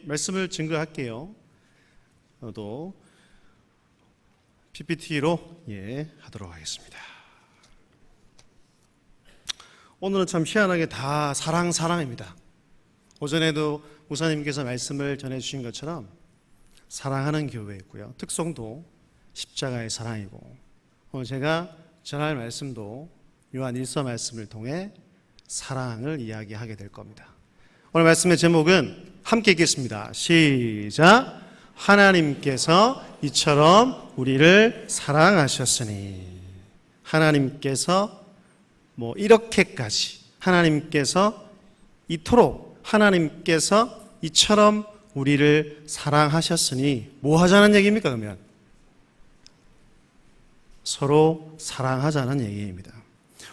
말씀을 증거할게요. 또 PPT로 하도록 하겠습니다. 오늘은 참 희한하게 다 사랑입니다. 오전에도 목사님께서 말씀을 전해주신 것처럼 사랑하는 교회였고요. 특성도 십자가의 사랑이고, 오늘 제가 전할 말씀도 요한 1서 말씀을 통해 사랑을 이야기하게 될 겁니다. 오늘 말씀의 제목은 함께 읽겠습니다. 시작. 하나님께서 이처럼 우리를 사랑하셨으니. 하나님께서 이렇게까지, 하나님께서 이토록, 하나님께서 이처럼 우리를 사랑하셨으니 뭐 하자는 얘기입니까? 그러면 서로 사랑하자는 얘기입니다.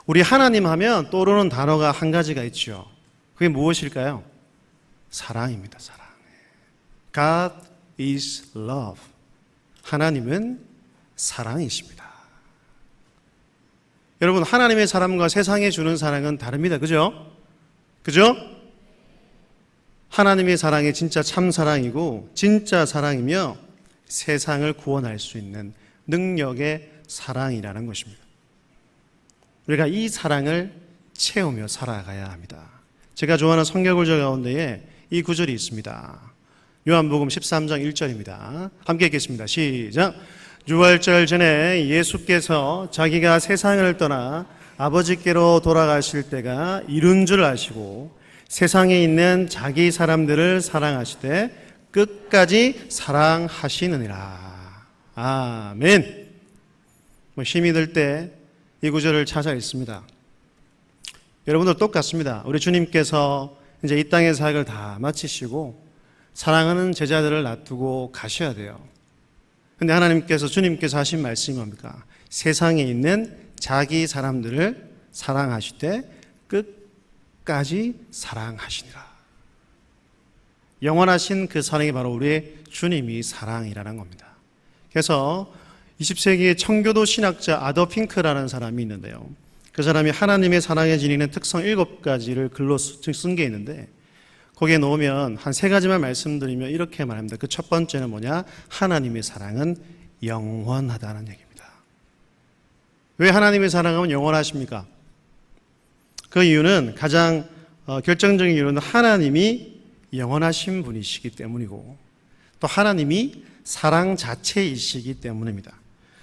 우리 하나님 하면 떠오르는 단어가 한 가지가 있죠. 그게 무엇일까요? 사랑입니다. 사랑. God is love. 하나님은 사랑이십니다. 여러분, 하나님의 사랑과 세상에 주는 사랑은 다릅니다. 그죠? 하나님의 사랑이 진짜 참 사랑이고 진짜 사랑이며 세상을 구원할 수 있는 능력의 사랑이라는 것입니다. 우리가 이 사랑을 채우며 살아가야 합니다. 제가 좋아하는 성경 구절 가운데에 이 구절이 있습니다. 요한복음 13장 1절입니다. 함께 읽겠습니다. 시작. 유월절 전에 예수께서 자기가 세상을 떠나 아버지께로 돌아가실 때가 이른 줄 아시고 세상에 있는 자기 사람들을 사랑하시되 끝까지 사랑하시느니라. 아멘. 힘이 들 때 이 구절을 찾아 읽습니다. 여러분들 똑같습니다. 우리 주님께서 이제 이 땅의 사역을 다 마치시고 사랑하는 제자들을 놔두고 가셔야 돼요. 근데 하나님께서, 주님께서 하신 말씀이 뭡니까? 세상에 있는 자기 사람들을 사랑하시되 끝까지 사랑하시니라. 영원하신 그 사랑이 바로 우리의 주님이 사랑이라는 겁니다. 그래서 20세기의 청교도 신학자 아더 핑크라는 사람이 있는데요. 그 사람이 하나님의 사랑에 지니는 특성 7가지를 글로 쓴 게 있는데, 거기에 놓으면 한 3가지만 말씀드리면 이렇게 말합니다. 그 첫 번째는 뭐냐? 하나님의 사랑은 영원하다는 얘기입니다. 왜 하나님의 사랑은 영원하십니까? 그 이유는, 가장 결정적인 이유는 하나님이 영원하신 분이시기 때문이고, 또 하나님이 사랑 자체이시기 때문입니다.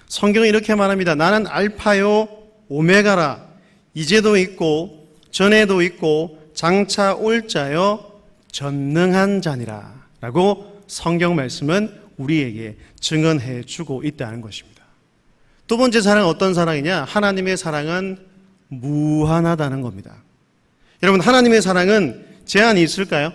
성경은 이렇게 말합니다. 나는 알파요 오메가라. 이제도 있고 전에도 있고 장차 올 자요 전능한 자니라 라고 성경 말씀은 우리에게 증언해 주고 있다는 것입니다. 두 번째 사랑은 어떤 사랑이냐? 하나님의 사랑은 무한하다는 겁니다. 여러분, 하나님의 사랑은 제한이 있을까요?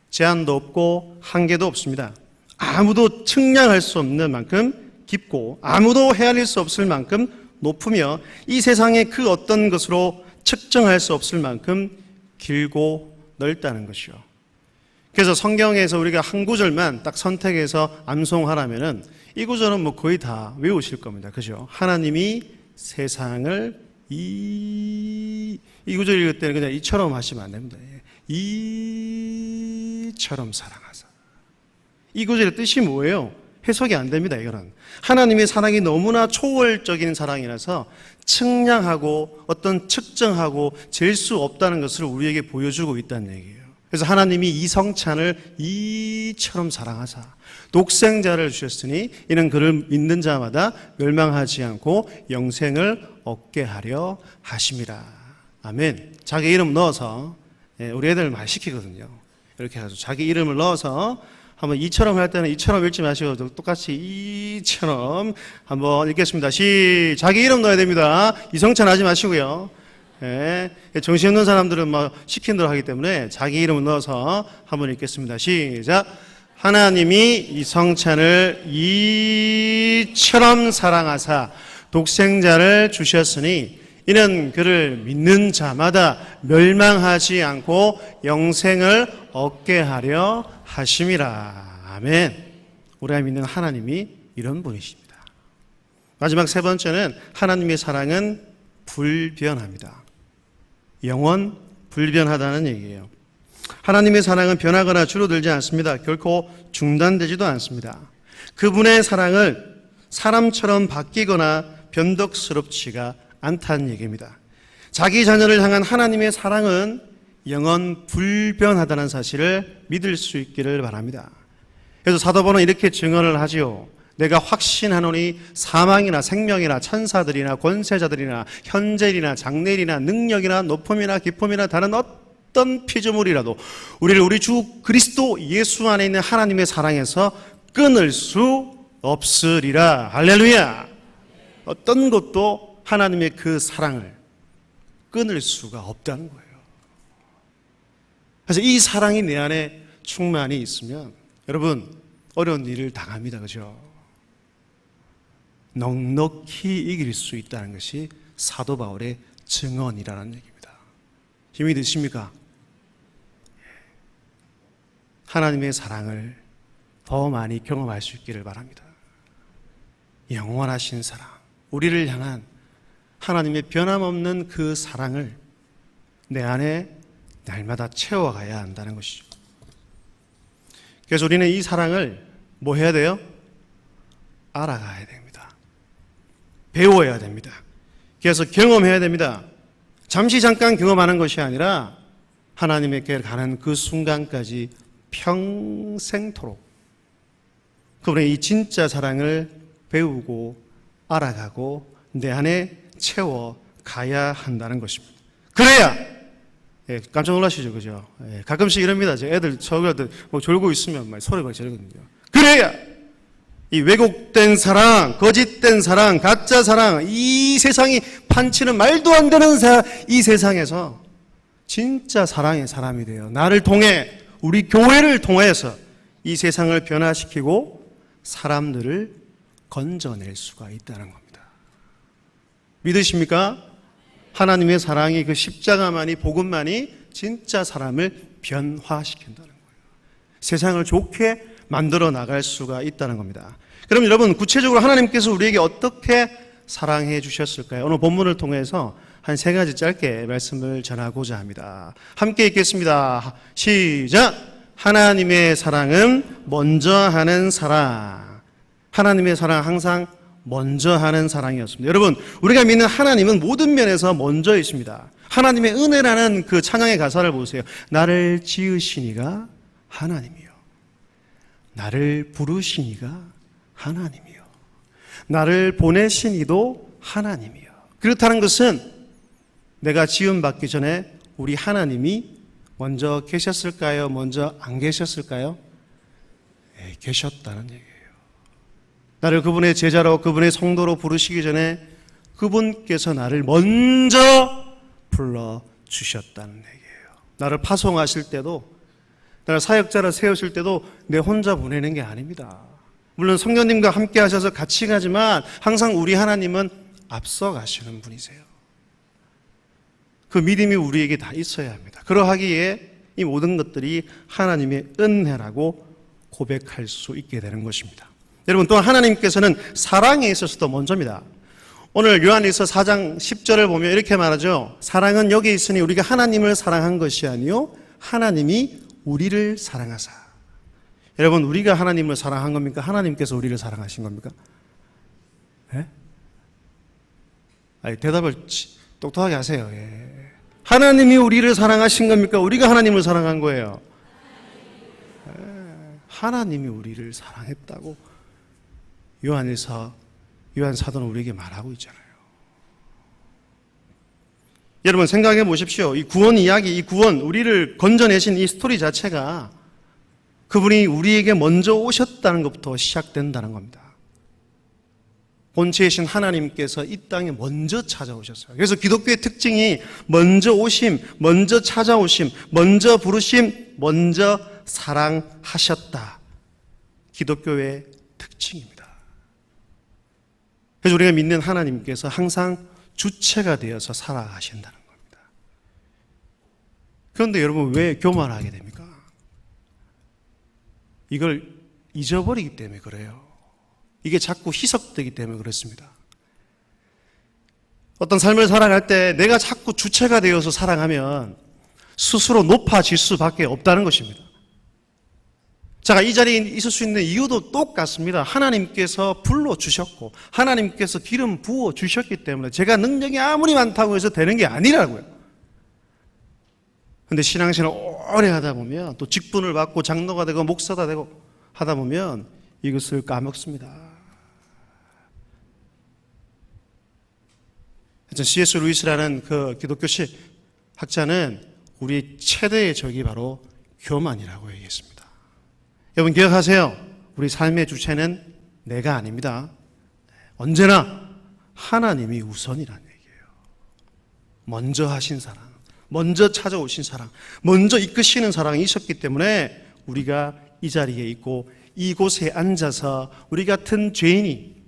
제한도 없고 한계도 없습니다. 아무도 측량할 수 없는 만큼 깊고 아무도 헤아릴 수 없을 만큼 높으며 이 세상의 그 어떤 것으로 측정할 수 없을 만큼 길고 넓다는 것이요. 그래서 성경에서 우리가 한 구절만 딱 선택해서 암송하라면은 이 구절은 거의 다 외우실 겁니다. 그죠? 하나님이 세상을 이 구절 읽을 때는 그냥 이처럼 하시면 안 됩니다. 이처럼 사랑하사. 이 구절의 뜻이 뭐예요? 해석이 안 됩니다. 이거는 하나님의 사랑이 너무나 초월적인 사랑이라서 측량하고 어떤 측정하고 잴 수 없다는 것을 우리에게 보여주고 있다는 얘기예요. 그래서 하나님이 이성찬을 이처럼 사랑하사 독생자를 주셨으니 이는 그를 믿는 자마다 멸망하지 않고 영생을 얻게 하려 하심이라. 아멘. 자기 이름 넣어서, 우리 애들 많이 시키거든요. 이렇게 해가지고 자기 이름을 넣어서 한번 이처럼 할 때는 이처럼 읽지 마시고 똑같이 이처럼 한번 읽겠습니다. 자기 이름 넣어야 됩니다. 이성찬 하지 마시고요. 정신없는 사람들은 시킨 대로 하기 때문에 자기 이름을 넣어서 한번 읽겠습니다. 시작. 하나님이 이성찬을 이처럼 사랑하사 독생자를 주셨으니 이는 그를 믿는 자마다 멸망하지 않고 영생을 얻게 하려 하심이라. 아멘. 우리가 믿는 하나님이 이런 분이십니다. 마지막 세 번째는 하나님의 사랑은 불변합니다. 영원 불변하다는 얘기예요. 하나님의 사랑은 변하거나 줄어들지 않습니다. 결코 중단되지도 않습니다. 그분의 사랑을 사람처럼 바뀌거나 변덕스럽지가 않다는 얘기입니다. 자기 자녀를 향한 하나님의 사랑은 영원 불변하다는 사실을 믿을 수 있기를 바랍니다. 그래서 사도 바울은 이렇게 증언을 하지요. 내가 확신하노니 사망이나 생명이나 천사들이나 권세자들이나 현재일이나 장래일이나 능력이나 높음이나 깊음이나 다른 어떤 피조물이라도 우리를 우리 주 그리스도 예수 안에 있는 하나님의 사랑에서 끊을 수 없으리라. 할렐루야. 어떤 것도 하나님의 그 사랑을 끊을 수가 없다는 거예요. 그래서 이 사랑이 내 안에 충만히 있으면 여러분 어려운 일을 당합니다. 그죠? 넉넉히 이길 수 있다는 것이 사도 바울의 증언이라는 얘기입니다. 힘이 드십니까? 하나님의 사랑을 더 많이 경험할 수 있기를 바랍니다. 영원하신 사랑, 우리를 향한 하나님의 변함없는 그 사랑을 내 안에 날마다 채워가야 한다는 것이죠. 그래서 우리는 이 사랑을 뭐 해야 돼요? 알아가야 됩니다. 배워야 됩니다. 그래서 경험해야 됩니다. 잠시 잠깐 경험하는 것이 아니라 하나님께 가는 그 순간까지 평생토록 그분의 이 진짜 사랑을 배우고 알아가고 내 안에 채워가야 한다는 것입니다. 그래야 깜짝 놀라시죠, 그죠? 가끔씩 이럽니다. 애들 저기들 뭐 졸고 있으면 막 소리가 지르거든요. 그래야 이 왜곡된 사랑, 거짓된 사랑, 가짜 사랑, 이 세상이 판치는 말도 안 되는 이 세상에서 진짜 사랑의 사람이 돼요. 나를 통해 우리 교회를 통해서 이 세상을 변화시키고 사람들을 건져낼 수가 있다는 겁니다. 믿으십니까? 하나님의 사랑이 그 십자가만이 복음만이 진짜 사람을 변화시킨다는 거예요. 세상을 좋게 만들어 나갈 수가 있다는 겁니다. 그럼 여러분 구체적으로 하나님께서 우리에게 어떻게 사랑해 주셨을까요? 오늘 본문을 통해서 한 세 가지 짧게 말씀을 전하고자 합니다. 함께 읽겠습니다. 시작! 하나님의 사랑은 먼저 하는 사랑. 하나님의 사랑 항상 먼저 하는 사랑이었습니다. 여러분, 우리가 믿는 하나님은 모든 면에서 먼저 있습니다. 하나님의 은혜라는 그 찬양의 가사를 보세요. 나를 지으시니가 하나님이요. 나를 부르시니가 하나님이요. 나를 보내신 이도 하나님이요. 그렇다는 것은 내가 지음받기 전에 우리 하나님이 먼저 계셨을까요? 먼저 안 계셨을까요? 네, 계셨다는 얘기예요. 나를 그분의 제자로 그분의 성도로 부르시기 전에 그분께서 나를 먼저 불러주셨다는 얘기예요. 나를 파송하실 때도 나를 사역자로 세우실 때도 내 혼자 보내는 게 아닙니다. 물론 성령님과 함께 하셔서 같이 가지만 항상 우리 하나님은 앞서 가시는 분이세요. 그 믿음이 우리에게 다 있어야 합니다. 그러하기에 이 모든 것들이 하나님의 은혜라고 고백할 수 있게 되는 것입니다. 여러분, 또 하나님께서는 사랑에 있어서도 먼저입니다. 오늘 요한일서 4장 10절을 보면 이렇게 말하죠. 사랑은 여기 있으니 우리가 하나님을 사랑한 것이 아니요 하나님이 우리를 사랑하사. 여러분, 우리가 하나님을 사랑한 겁니까? 하나님께서 우리를 사랑하신 겁니까? 예? 아니, 대답을 똑똑하게 하세요. 예. 하나님이 우리를 사랑하신 겁니까? 우리가 하나님을 사랑한 거예요. 예. 하나님이 우리를 사랑했다고 요한 사도는 우리에게 말하고 있잖아요. 여러분 생각해 보십시오. 이 구원 이야기, 이 구원, 우리를 건져내신 이 스토리 자체가 그분이 우리에게 먼저 오셨다는 것부터 시작된다는 겁니다. 본체이신 하나님께서 이 땅에 먼저 찾아오셨어요. 그래서 기독교의 특징이 먼저 오심, 먼저 찾아오심, 먼저 부르심, 먼저 사랑하셨다. 기독교의 특징입니다. 그래서 우리가 믿는 하나님께서 항상 주체가 되어서 살아가신다는 겁니다. 그런데 여러분 왜 교만하게 됩니까? 이걸 잊어버리기 때문에 그래요. 이게 자꾸 희석되기 때문에 그렇습니다. 어떤 삶을 살아갈 때 내가 자꾸 주체가 되어서 살아가면 스스로 높아질 수밖에 없다는 것입니다. 제가 이 자리에 있을 수 있는 이유도 똑같습니다. 하나님께서 불러주셨고 하나님께서 기름 부어주셨기 때문에 제가 능력이 아무리 많다고 해서 되는 게 아니라고요. 근데 신앙생활을 오래 하다 보면 또 직분을 받고 장로가 되고 목사가 되고 하다 보면 이것을 까먹습니다. C.S. 루이스라는 그 기독교 학자는 우리 최대의 적이 바로 교만이라고 얘기했습니다. 여러분 기억하세요. 우리 삶의 주체는 내가 아닙니다. 언제나 하나님이 우선이라는 얘기예요. 먼저 하신 사랑, 먼저 찾아오신 사랑, 먼저 이끄시는 사랑이 있었기 때문에 우리가 이 자리에 있고 이곳에 앉아서 우리 같은 죄인이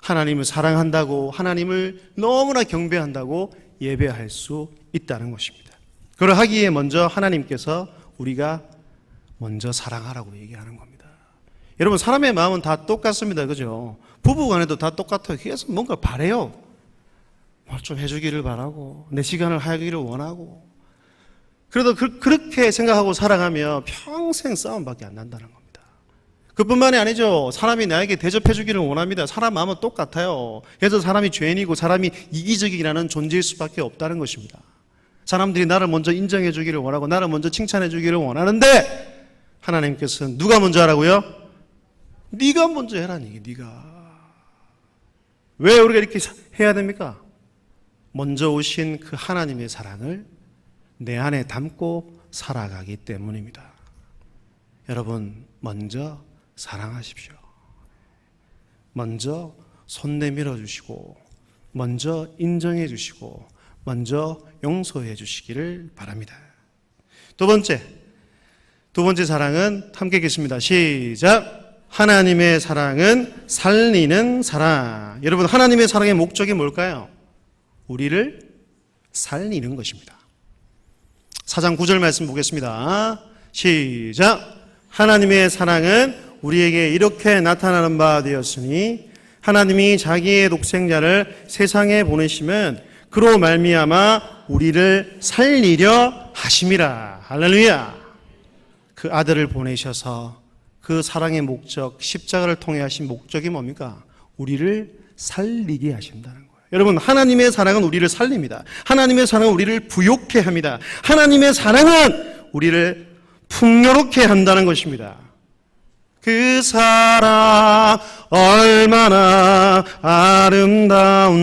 하나님을 사랑한다고, 하나님을 너무나 경배한다고 예배할 수 있다는 것입니다. 그러하기에 먼저 하나님께서 우리가 먼저 사랑하라고 얘기하는 겁니다. 여러분 사람의 마음은 다 똑같습니다. 그죠? 부부간에도 다 똑같아요. 계속 뭔가 바래요. 뭘 좀 해주기를 바라고 내 시간을 하기를 원하고 그래도 그렇게 생각하고 살아가면 평생 싸움밖에 안 난다는 겁니다. 그뿐만이 아니죠. 사람이 나에게 대접해 주기를 원합니다. 사람 마음은 똑같아요. 그래서 사람이 죄인이고 사람이 이기적이라는 존재일 수밖에 없다는 것입니다. 사람들이 나를 먼저 인정해 주기를 원하고 나를 먼저 칭찬해 주기를 원하는데 하나님께서는 누가 먼저 하라고요? 네가 먼저 해라는 얘기. 네가. 왜 우리가 이렇게 해야 됩니까? 먼저 오신 그 하나님의 사랑을 내 안에 담고 살아가기 때문입니다. 여러분 먼저 사랑하십시오. 먼저 손 내밀어 주시고 먼저 인정해 주시고 먼저 용서해 주시기를 바랍니다. 두 번째 사랑은 함께 읽겠습니다. 시작. 하나님의 사랑은 살리는 사랑. 여러분 하나님의 사랑의 목적이 뭘까요? 우리를 살리는 것입니다. 4장 9절 말씀 보겠습니다. 시작. 하나님의 사랑은 우리에게 이렇게 나타나는 바 되었으니 하나님이 자기의 독생자를 세상에 보내시면 그로 말미암아 우리를 살리려 하심이라. 할렐루야. 그 아들을 보내셔서 그 사랑의 목적, 십자가를 통해 하신 목적이 뭡니까? 우리를 살리게 하신다는 거예요. 여러분 하나님의 사랑은 우리를 살립니다. 하나님의 사랑은 우리를 부욕해 합니다. 하나님의 사랑은 우리를 풍요롭게 한다는 것입니다. 그 사랑 얼마나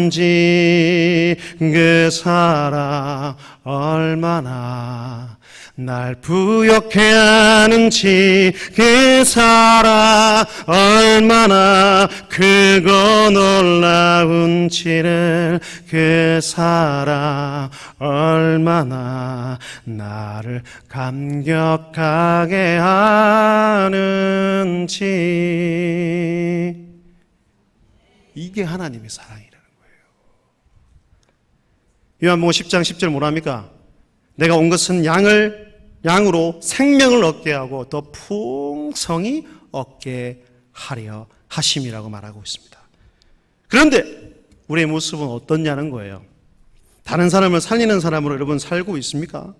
아름다운지 그 사랑 얼마나 날 부욕해 하는지 그 사랑 얼마나 크고 놀라운지를 그 사랑 얼마나 나를 감격하게 하는지 이게 하나님의 사랑이라는 거예요. 요한복음 10장 10절 뭐라 합니까? 내가 온 것은 양으로 생명을 얻게 하고 더 풍성히 얻게 하려 하심이라고 말하고 있습니다. 그런데 우리의 모습은 어떻냐는 거예요. 다른 사람을 살리는 사람으로 여러분 살고 있습니까?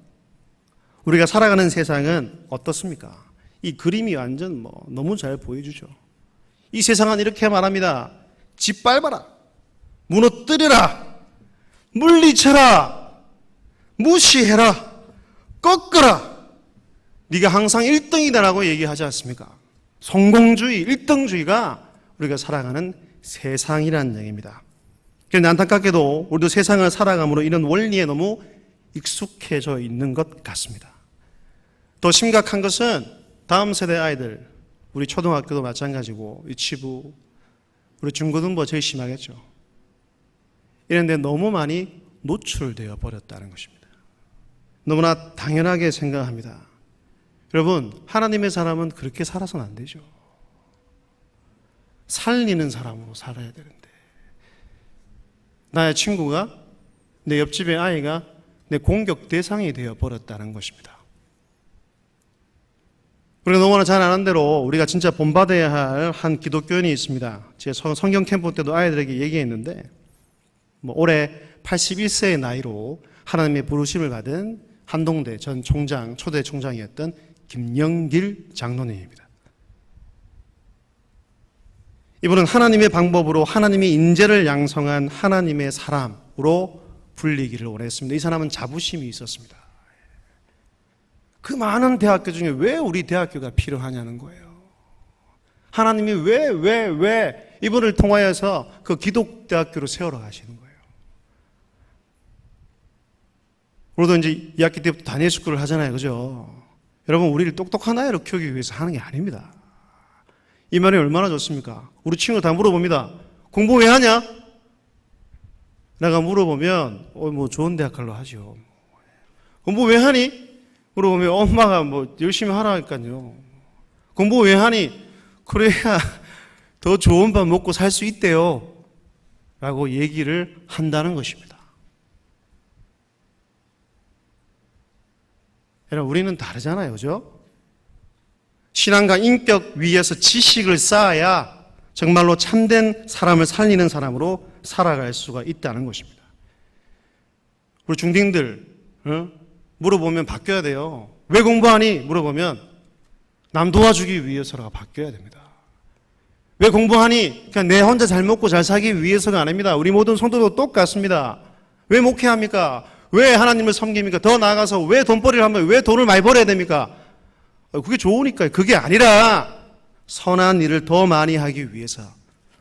우리가 살아가는 세상은 어떻습니까? 이 그림이 완전 너무 잘 보여주죠. 이 세상은 이렇게 말합니다. 짓밟아라, 무너뜨려라, 물리쳐라, 무시해라, 꺾어라. 네가 항상 1등이다라고 얘기하지 않습니까? 성공주의, 1등주의가 우리가 살아가는 세상이라는 얘기입니다. 그런데 안타깝게도 우리도 세상을 살아감으로 이런 원리에 너무 익숙해져 있는 것 같습니다. 더 심각한 것은 다음 세대 아이들, 우리 초등학교도 마찬가지고 유치부, 우리 중고등부 제일 심하겠죠. 이런 데 너무 많이 노출되어 버렸다는 것입니다. 너무나 당연하게 생각합니다. 여러분 하나님의 사람은 그렇게 살아서는 안 되죠. 살리는 사람으로 살아야 되는데 나의 친구가, 내 옆집의 아이가 내 공격 대상이 되어 버렸다는 것입니다. 우리가 너무나 잘 아는 대로 우리가 진짜 본받아야 할 한 기독교인이 있습니다. 제가 성경 캠프 때도 아이들에게 얘기했는데 올해 81세의 나이로 하나님의 부르심을 받은 한동대 전 총장, 초대 총장이었던 김영길 장로님입니다. 이분은 하나님의 방법으로 하나님의 인재를 양성한 하나님의 사람으로 불리기를 원했습니다. 이 사람은 자부심이 있었습니다. 그 많은 대학교 중에 왜 우리 대학교가 필요하냐는 거예요. 하나님이 왜 이분을 통하여서 그 기독대학교로 세우러 가시는 거예요. 우리도 이제 2학기 때부터 단일 스쿨을 하잖아요. 그죠? 여러분, 우리를 똑똑한 아이로 키우기 위해서 하는 게 아닙니다. 이 말이 얼마나 좋습니까? 우리 친구들 다 물어봅니다. 공부 왜 하냐? 내가 물어보면, 뭐 좋은 대학 갈로 하죠. 공부 왜 하니? 물어보면 엄마가 뭐 열심히 하라니까요. 공부 왜 하니? 그래야 더 좋은 밥 먹고 살 수 있대요. 라고 얘기를 한다는 것입니다. 여러분, 우리는 다르잖아요. 그죠? 신앙과 인격 위에서 지식을 쌓아야 정말로 참된 사람을 살리는 사람으로 살아갈 수가 있다는 것입니다. 우리 중딩들 물어보면 바뀌어야 돼요. 왜 공부하니? 물어보면 남 도와주기 위해서라가 바뀌어야 됩니다. 왜 공부하니? 그냥 내 혼자 잘 먹고 잘 살기 위해서가 아닙니다. 우리 모든 성도도 똑같습니다. 왜 목회합니까? 왜 하나님을 섬깁니까? 더 나아가서 왜 돈벌이를 하면 왜 돈을 많이 벌어야 됩니까? 그게 좋으니까요. 그게 아니라 선한 일을 더 많이 하기 위해서,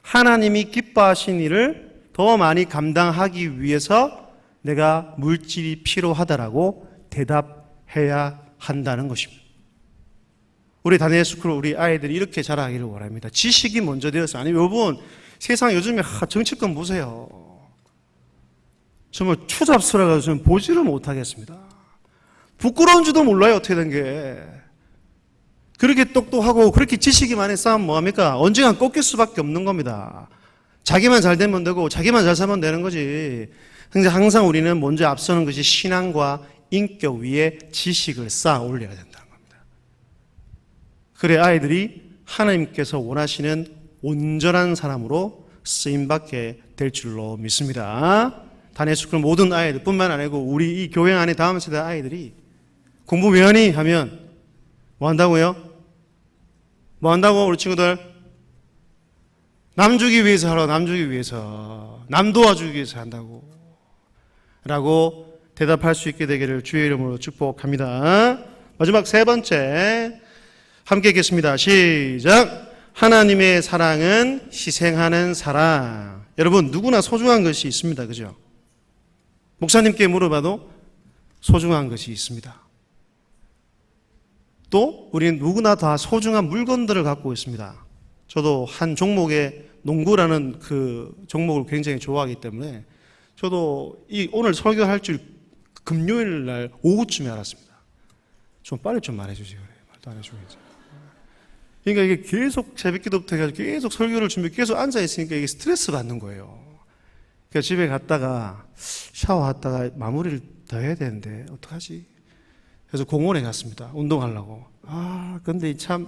하나님이 기뻐하신 일을 더 많이 감당하기 위해서 내가 물질이 필요하다라고 대답해야 한다는 것입니다. 우리 다니엘 스쿨 우리 아이들이 이렇게 자라기를 원합니다. 지식이 먼저 되어서. 아니 여러분, 세상 요즘에 정치권 보세요. 정말 추잡스러워서 저는 보지를 못하겠습니다. 부끄러운 줄도 몰라요. 어떻게 된 게. 그렇게 똑똑하고 그렇게 지식이 많이 쌓으면 뭐합니까? 언젠간 꺾일 수밖에 없는 겁니다. 자기만 잘 되면 되고 자기만 잘 살면 되는 거지. 항상 우리는 먼저 앞서는 것이 신앙과 인격 위에 지식을 쌓아 올려야 된다는 겁니다. 그래 아이들이 하나님께서 원하시는 온전한 사람으로 쓰임받게 될 줄로 믿습니다. 다니엘 스쿨 모든 아이들 뿐만 아니고 우리 이 교회 안에 다음 세대 아이들이 공부 왜 하니? 하면 뭐 한다고요? 뭐 한다고 우리 친구들? 남 주기 위해서 하라고. 남 주기 위해서. 남 도와주기 위해서 한다고. 라고 대답할 수 있게 되기를 주의 이름으로 축복합니다. 마지막 세 번째 함께 읽겠습니다. 시작. 하나님의 사랑은 희생하는 사랑. 여러분 누구나 소중한 것이 있습니다. 그죠? 목사님께 물어봐도 소중한 것이 있습니다. 또 우리는 누구나 다 소중한 물건들을 갖고 있습니다. 저도 한 종목의 농구라는 그 종목을 굉장히 좋아하기 때문에 저도 오늘 설교할 줄 금요일 날 오후쯤에 알았습니다. 좀 빨리 좀 말해주지 그래. 말도 안 해주겠지. 그러니까 이게 계속 새벽기도부터 해가지고 계속 설교를 준비 계속 앉아 있으니까 이게 스트레스 받는 거예요. 그러니까 집에 갔다가 샤워하다가 마무리를 더 해야 되는데 어떡하지? 그래서 공원에 갔습니다. 운동하려고. 근데 참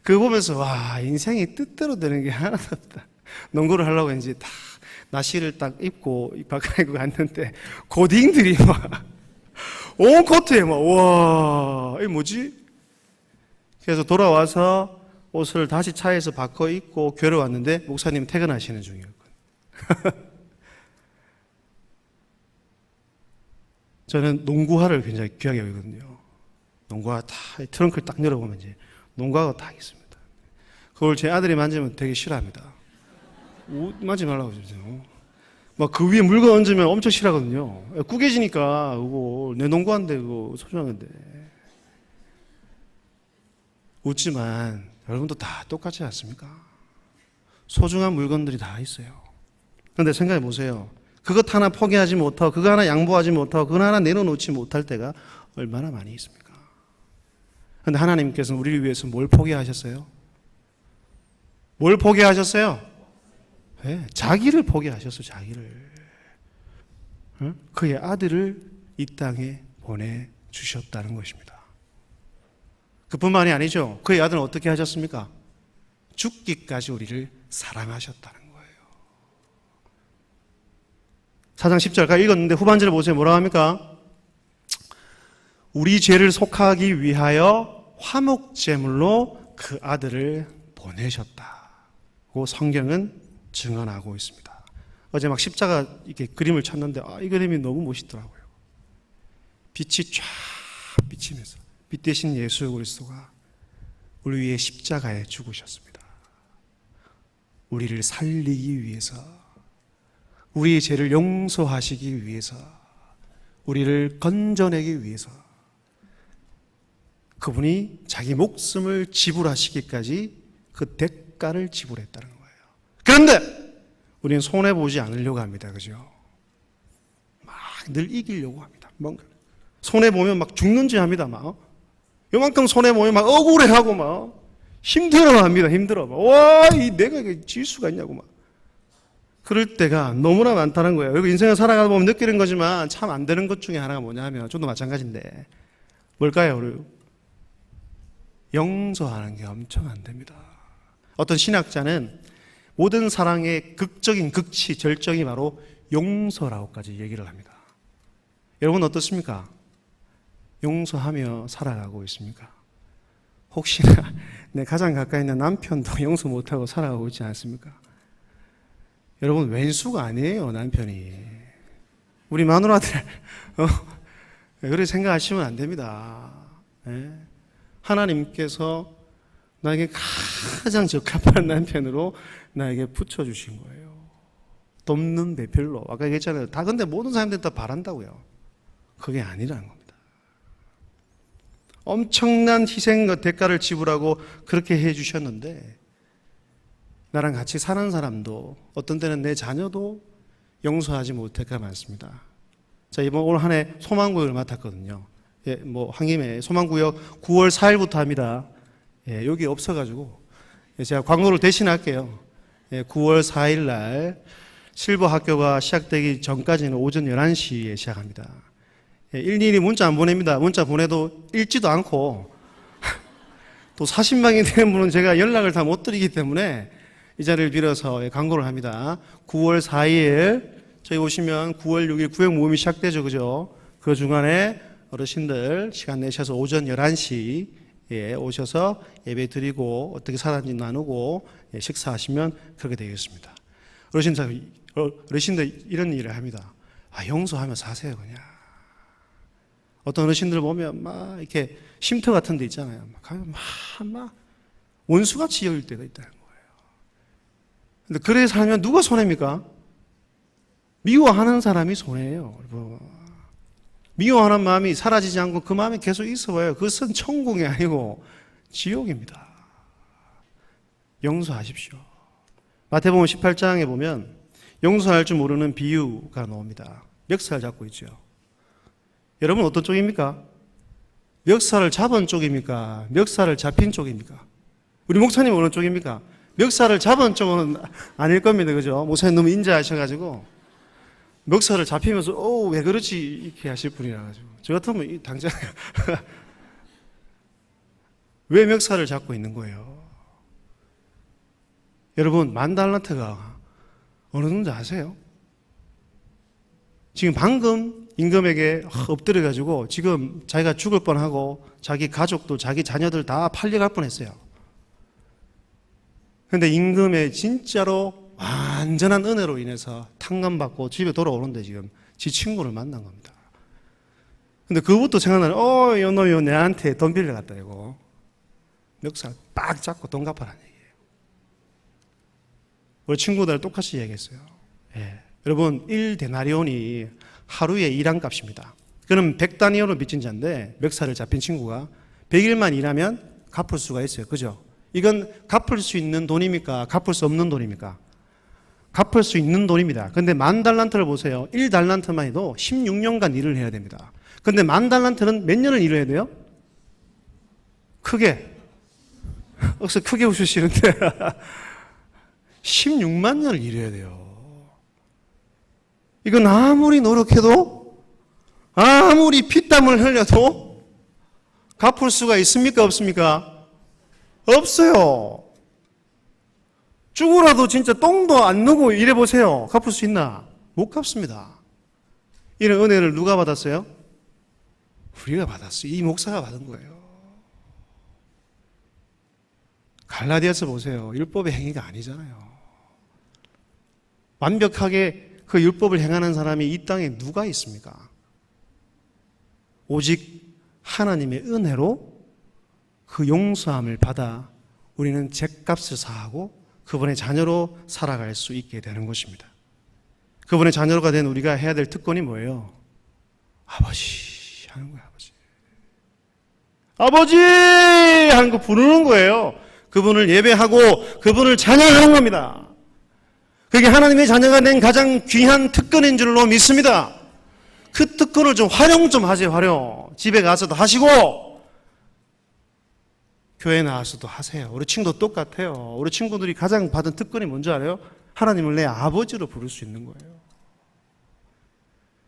그거 보면서 와 인생이 뜻대로 되는 게 하나도 없다. 농구를 하려고 이제 다 나시를 딱 입고 바깥에 갔는데 고딩들이 막 온 코트에 막 와 이게 뭐지? 그래서 돌아와서 옷을 다시 차에서 바꿔 입고 교회 왔는데 목사님 퇴근하시는 중이었거든요. 저는 농구화를 굉장히 귀하게 여기거든요. 농구화 다 트렁크를 딱 열어보면 이제 농구화가 다 있습니다. 그걸 제 아들이 만지면 되게 싫어합니다. 만지지 말라고 그러죠. 막 그 위에 물건 얹으면 엄청 싫어하거든요. 구겨지니까 그거 내 농구화인데 그거 소중한 건데. 웃지만 여러분도 다 똑같지 않습니까? 소중한 물건들이 다 있어요. 그런데 생각해 보세요. 그것 하나 포기하지 못하고 그거 하나 양보하지 못하고 그거 하나 내려놓지 못할 때가 얼마나 많이 있습니까? 그런데 하나님께서는 우리를 위해서 뭘 포기하셨어요? 뭘 포기하셨어요? 네, 자기를 포기하셨어요. 자기를. 그의 아들을 이 땅에 보내주셨다는 것입니다. 그뿐만이 아니죠. 그의 아들은 어떻게 하셨습니까? 죽기까지 우리를 사랑하셨다는 거예요. 4장 10절까지 읽었는데 후반절을 보세요. 뭐라고 합니까? 우리 죄를 속하기 위하여 화목제물로 그 아들을 보내셨다고 성경은 증언하고 있습니다. 어제 막 십자가 이렇게 그림을 찾는데 이 그림이 너무 멋있더라고요. 빛이 쫙 비치면서 빛 대신 예수 그리스도가 우리 위해 십자가에 죽으셨습니다. 우리를 살리기 위해서, 우리의 죄를 용서하시기 위해서, 우리를 건져내기 위해서 그분이 자기 목숨을 지불하시기까지 그 대가를 지불했다는 거예요. 그런데 우리는 손해보지 않으려고 합니다. 그죠? 막 늘 이기려고 합니다. 뭔가 손해보면 막 죽는지 합니다. 막 요만큼 손해보면 막 억울해하고 막 힘들어합니다. 힘들어. 와, 내가 질 수가 있냐고 막. 그럴 때가 너무나 많다는 거예요. 여기 인생을 살아가다 보면 느끼는 거지만 참 안 되는 것 중에 하나가 뭐냐면 저도 마찬가지인데 뭘까요? 우리 용서하는 게 엄청 안 됩니다. 어떤 신학자는 모든 사랑의 극적인 극치, 절정이 바로 용서라고까지 얘기를 합니다. 여러분 어떻습니까? 용서하며 살아가고 있습니까? 혹시나 내 가장 가까이 있는 남편도 용서 못하고 살아가고 있지 않습니까? 여러분 왼수가 아니에요, 남편이. 우리 마누라들 그렇게 생각하시면 안 됩니다. 하나님께서 나에게 가장 적합한 남편으로 나에게 붙여주신 거예요. 돕는 배필로. 아까 얘기했잖아요. 다 근데 모든 사람들이 다 바란다고요. 그게 아니라는 겁니다. 엄청난 희생과 대가를 지불하고 그렇게 해주셨는데 나랑 같이 사는 사람도 어떤 때는 내 자녀도 용서하지 못할 때가 많습니다. 자, 이번 올 한 해 소망구역을 맡았거든요. 황김에 소망구역 9월 4일부터 합니다. 여기 없어가지고 제가 광고를 대신 할게요. 9월 4일 날 실버 학교가 시작되기 전까지는 오전 11시에 시작합니다. 일일이 문자 안 보냅니다. 문자 보내도 읽지도 않고 또 40만이 되는 분은 제가 연락을 다 못 드리기 때문에 이 자리를 빌어서 광고를 합니다. 9월 4일 저희 오시면 9월 6일 구역 모임이 시작되죠. 그죠? 그 중간에 어르신들 시간 내셔서 오전 11시에 오셔서 예배 드리고 어떻게 살았는지 나누고 식사하시면 그렇게 되겠습니다. 어르신들 이런 일을 합니다. 용서하며 사세요, 그냥. 어떤 어르신들 보면 막 이렇게 쉼터 같은 데 있잖아요. 막 원수같이 여길 때가 있다는 거예요. 근데 그래 살면 누가 손해입니까? 미워하는 사람이 손해예요. 미워하는 마음이 사라지지 않고 그 마음이 계속 있어봐요. 그것은 천국이 아니고 지옥입니다. 용서하십시오. 마태복음 18장에 보면 용서할 줄 모르는 비유가 나옵니다. 멱살 잡고 있죠. 여러분 어떤 쪽입니까? 멱살을 잡은 쪽입니까? 멱살을 잡힌 쪽입니까? 우리 목사님 어느 쪽입니까? 멱살을 잡은 쪽은 아닐 겁니다. 그죠? 목사님 너무 인자하셔가지고 멱살을 잡히면서 왜 그렇지 이렇게 하실 분이라 가지고 저 같으면 당장 왜 멱살을 잡고 있는 거예요? 여러분 10,000달란트가 어느 정도 아세요? 지금 방금 임금에게 엎드려 가지고 지금 자기가 죽을 뻔하고 자기 가족도 자기 자녀들 다 팔려갈 뻔했어요. 그런데 임금의 진짜로 완전한 은혜로 인해서 탕감받고 집에 돌아오는데 지금 지 친구를 만난 겁니다. 근데 그것부터 생각나는 요 내한테 돈 빌려갔다 이거 멱살 빡 잡고 돈 갚아라는 얘기예요. 우리 친구들 똑같이 얘기했어요. 여러분 1데나리온이 하루의 일한값입니다. 그럼 100다니엘로 빚진 자인데 멱살을 잡힌 친구가 100일만 일하면 갚을 수가 있어요. 그죠? 이건 갚을 수 있는 돈입니까? 갚을 수 없는 돈입니까? 갚을 수 있는 돈입니다. 그런데 10,000달란트를 보세요. 1달란트만 해도 16년간 일을 해야 됩니다. 그런데 10,000달란트는 몇 년을 일을 해야 돼요? 크게 웃으시는데 16만 년을 일해야 돼요. 이건 아무리 노력해도 아무리 피땀을 흘려도 갚을 수가 있습니까? 없습니까? 없어요. 죽으라도 진짜 똥도 안 누고 일해보세요. 갚을 수 있나? 못 갚습니다. 이런 은혜를 누가 받았어요? 우리가 받았어요. 이 목사가 받은 거예요. 갈라디아서 보세요. 율법의 행위가 아니잖아요. 완벽하게 그 율법을 행하는 사람이 이 땅에 누가 있습니까? 오직 하나님의 은혜로 그 용서함을 받아 우리는 죗값을 사하고 그분의 자녀로 살아갈 수 있게 되는 것입니다. 그분의 자녀가 된 우리가 해야 될 특권이 뭐예요? 아버지 하는 거예요. 아버지. 아버지 하는 거 부르는 거예요. 그분을 예배하고 그분을 찬양하는 겁니다. 그게 하나님의 자녀가 된 가장 귀한 특권인 줄로 믿습니다. 그 특권을 좀 활용 좀 하세요. 활용. 집에 가서도 하시고 교회 나와서도 하세요. 우리 친구도 똑같아요. 우리 친구들이 가장 받은 특권이 뭔지 알아요? 하나님을 내 아버지로 부를 수 있는 거예요.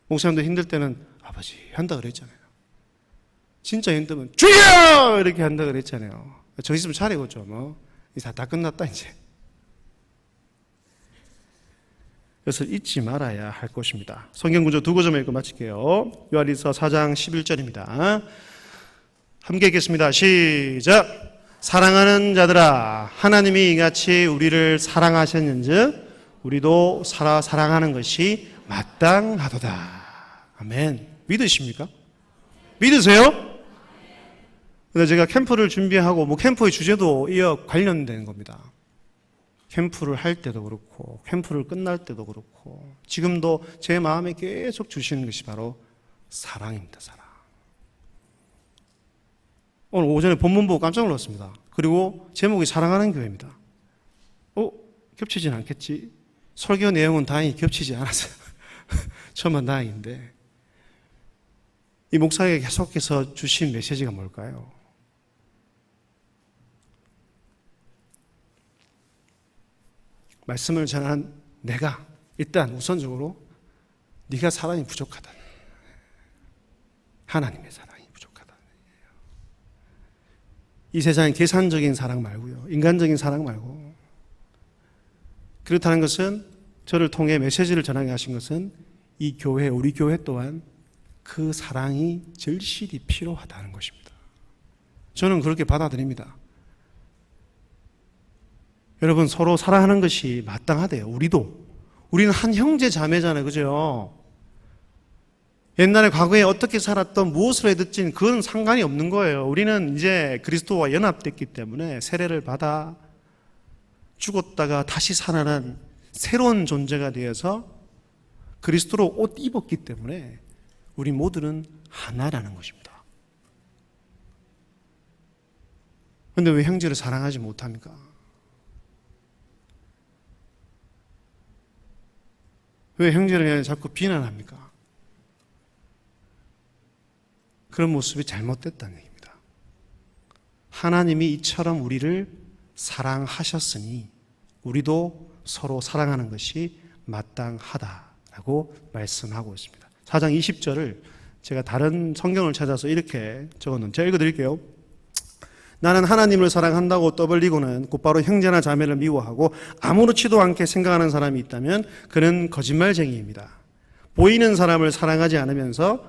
목사님도 힘들 때는 아버지 한다 그랬잖아요. 진짜 힘들면 주여 이렇게 한다 그랬잖아요. 정신 좀 차리고 좀 이사 다 끝났다 이제. 그래서 잊지 말아야 할 것입니다. 성경 구조 두 구절만 읽고 마칠게요. 요한일서 4장 11절입니다. 함께 읽겠습니다. 시작. 사랑하는 자들아, 하나님이 이같이 우리를 사랑하셨는즉 우리도 사랑하는 것이 마땅하도다. 아멘. 믿으십니까? 믿으세요? 근데 제가 캠프를 준비하고 캠프의 주제도 이어 관련된 겁니다. 캠프를 할 때도 그렇고 캠프를 끝날 때도 그렇고 지금도 제 마음에 계속 주시는 것이 바로 사랑입니다. 사랑. 오늘 오전에 본문 보고 깜짝 놀랐습니다. 그리고 제목이 사랑하는 교회입니다. 겹치진 않겠지? 설교 내용은 다행히 겹치지 않았어요. 처음은 다행인데 이 목사에게 계속해서 주신 메시지가 뭘까요? 말씀을 전하는 내가 일단 우선적으로 네가 사랑이 부족하다. 하나님의 사랑이 부족하다. 이 세상의 계산적인 사랑 말고요. 인간적인 사랑 말고. 그렇다는 것은 저를 통해 메시지를 전하게 하신 것은 이 교회, 우리 교회 또한 그 사랑이 절실히 필요하다는 것입니다. 저는 그렇게 받아들입니다. 여러분 서로 사랑하는 것이 마땅하대요. 우리는 한 형제 자매잖아요. 그죠? 옛날에 과거에 어떻게 살았던 무엇을 해뒀진 그건 상관이 없는 거예요. 우리는 이제 그리스도와 연합됐기 때문에 세례를 받아 죽었다가 다시 살아난 새로운 존재가 되어서 그리스도로 옷 입었기 때문에 우리 모두는 하나라는 것입니다. 그런데 왜 형제를 사랑하지 못합니까? 왜 형제를 자꾸 비난합니까? 그런 모습이 잘못됐다는 얘기입니다. 하나님이 이처럼 우리를 사랑하셨으니 우리도 서로 사랑하는 것이 마땅하다라고 말씀하고 있습니다. 4장 20절을 제가 다른 성경을 찾아서 이렇게 적어놓은 제가 읽어드릴게요. 나는 하나님을 사랑한다고 떠벌리고는 곧바로 형제나 자매를 미워하고 아무렇지도 않게 생각하는 사람이 있다면 그는 거짓말쟁이입니다. 보이는 사람을 사랑하지 않으면서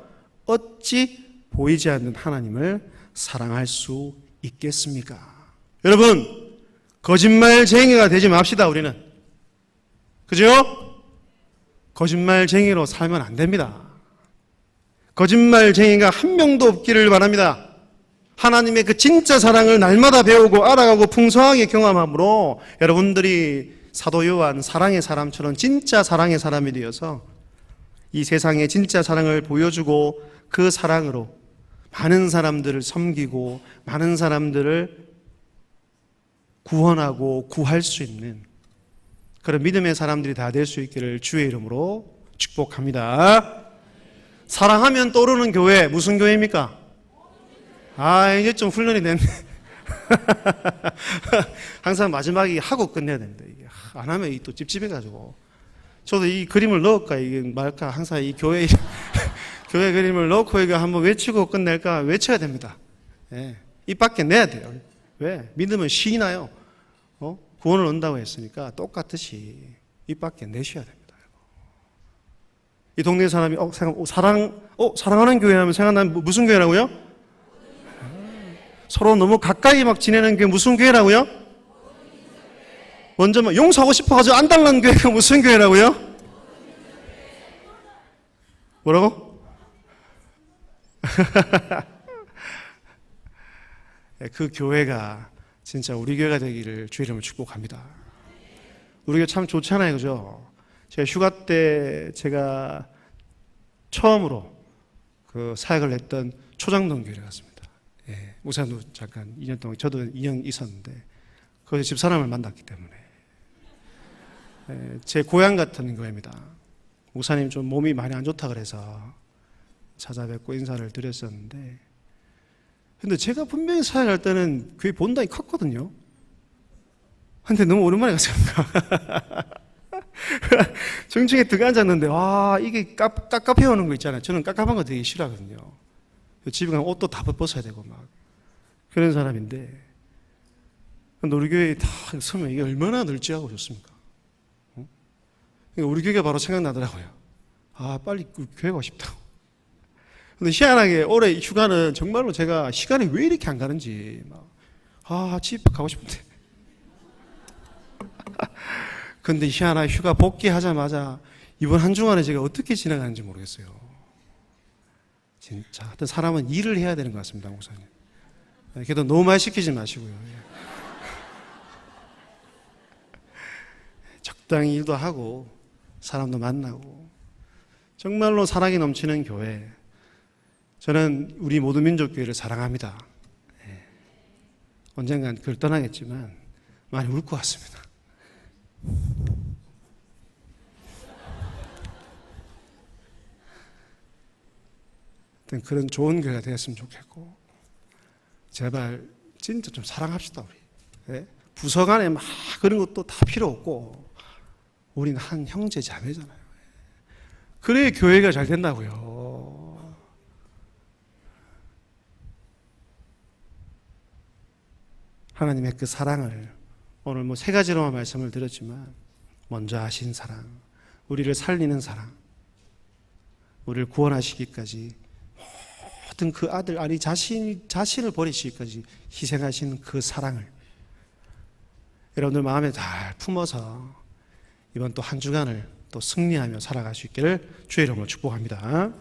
어찌 보이지 않는 하나님을 사랑할 수 있겠습니까? 여러분, 거짓말쟁이가 되지 맙시다. 우리는. 그죠? 거짓말쟁이로 살면 안 됩니다. 거짓말쟁이가 한 명도 없기를 바랍니다. 하나님의 그 진짜 사랑을 날마다 배우고 알아가고 풍성하게 경험함으로 여러분들이 사도 요한 사랑의 사람처럼 진짜 사랑의 사람이 되어서 이 세상에 진짜 사랑을 보여주고 그 사랑으로 많은 사람들을 섬기고 많은 사람들을 구원하고 구할 수 있는 그런 믿음의 사람들이 다 될 수 있기를 주의 이름으로 축복합니다. 사랑하면 떠오르는 교회 무슨 교회입니까? 이제 좀 훈련이 됐네. 항상 마지막에 하고 끝내야 됩니다. 이게 안 하면 또 찝찝해가지고. 저도 이 그림을 넣을까, 이게 말까, 항상 이 교회 그림을 넣고 이거 한번 외치고 끝낼까, 외쳐야 됩니다. 예. 입 밖에 내야 돼요. 왜? 믿으면 신이 나요. 구원을 얻는다고 했으니까 똑같이 입 밖에 내셔야 됩니다. 이 동네 사람이 사랑하는 교회 하면 생각나는 무슨 교회라고요? 서로 너무 가까이 막 지내는 교회 무슨 교회라고요? 먼저 막 용서하고 싶어가지고 안 달라는 교회가 무슨 교회라고요? 뭐라고? 그 교회가 진짜 우리 교회가 되기를 주의 이름으로 축복합니다. 우리 교회 참 좋잖아요, 그죠? 제가 휴가 때 제가 처음으로 그 사역을 했던 초장동 교회를 갔습니다. 예, 목사님도 잠깐 2년 동안, 저도 2년 있었는데 거기서 집사람을 만났기 때문에 제 고향 같은 교회입니다. 목사님 좀 몸이 많이 안 좋다 그래서 찾아뵙고 인사를 드렸었는데, 근데 제가 분명히 사역할 때는 교회 본당이 컸거든요. 근데 너무 오랜만에 갔습니다. 정중에 들어가 앉았는데, 와, 이게 깝깝해 오는 거 있잖아요. 저는 깝깝한 거 되게 싫어하거든요. 집에 가면 옷도 다 벗어야 되고 막 그런 사람인데, 우리 교회에 다 서면 이게 얼마나 널찍하고 좋습니까? 우리 교회가 바로 생각나더라고요. 아, 빨리 교회 가고 싶다고. 근데 희한하게 올해 휴가는 정말로 제가 시간이 왜 이렇게 안 가는지 집에 가고 싶은데. 근데 희한하게 휴가 복귀하자마자 이번 한 주간에 제가 어떻게 지나가는지 모르겠어요. 진짜 하여튼 사람은 일을 해야 되는 것 같습니다, 목사님. 그래도 너무 많이 시키지 마시고요. 적당히 일도 하고 사람도 만나고 정말로 사랑이 넘치는 교회. 저는 우리 모든 민족교회를 사랑합니다. 언젠간 그걸 떠나겠지만 많이 울 것 같습니다. 그런 좋은 교회가 되었으면 좋겠고, 제발 진짜 좀 사랑합시다 우리. 부서 간에 막 그런 것도 다 필요 없고 우리는 한 형제 자매잖아요. 그래야 교회가 잘 된다고요. 하나님의 그 사랑을 오늘 3가지로만 말씀을 드렸지만, 먼저 하신 사랑, 우리를 살리는 사랑, 우리를 구원하시기까지 모든 그 아들, 아니 자신을 버리시기까지 희생하신 그 사랑을 여러분들 마음에 잘 품어서 이번 또 한 주간을 또 승리하며 살아갈 수 있기를 주의 이름으로 축복합니다.